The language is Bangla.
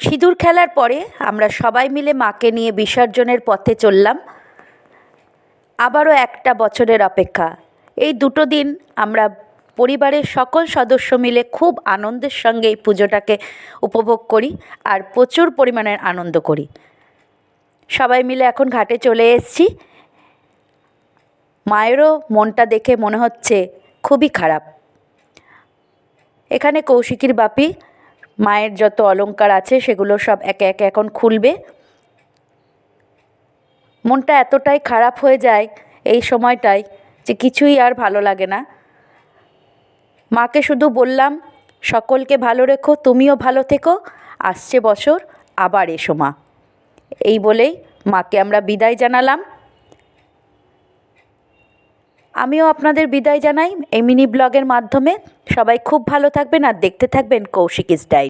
সিঁদুর খেলার পরে আমরা সবাই মিলে মাকে নিয়ে বিসর্জনের পথে চললাম। আবারও একটা বছরের অপেক্ষা। এই দুটো দিন আমরা পরিবারের সকল সদস্য মিলে খুব আনন্দের সঙ্গে এই পুজোটাকে উপভোগ করি আর প্রচুর পরিমাণের আনন্দ করি। সবাই মিলে এখন ঘাটে চলে এসেছি। মায়েরও মনটা দেখে মনে হচ্ছে খুবই খারাপ। এখানে কৌশিকীর বাপি মায়ের যত অলংকার আছে সেগুলো সব একে একে এখন খুলবে। মনটা এতটাই খারাপ হয়ে যায় এই সময়টায় যে কিছুই আর ভালো লাগে না। মাকে শুধু বললাম, সকলকে ভালো রেখো, তুমিও ভালো থেকো, আসছে বছর আবার এসো মা। এই বলেই মাকে আমরা বিদায় জানালাম। আমিও আপনাদের বিদায় জানাই এই মিনি ব্লগের মাধ্যমে। সবাই খুব ভালো থাকবেন আর দেখতে থাকবেন কৌশিকীস ডায়েরি।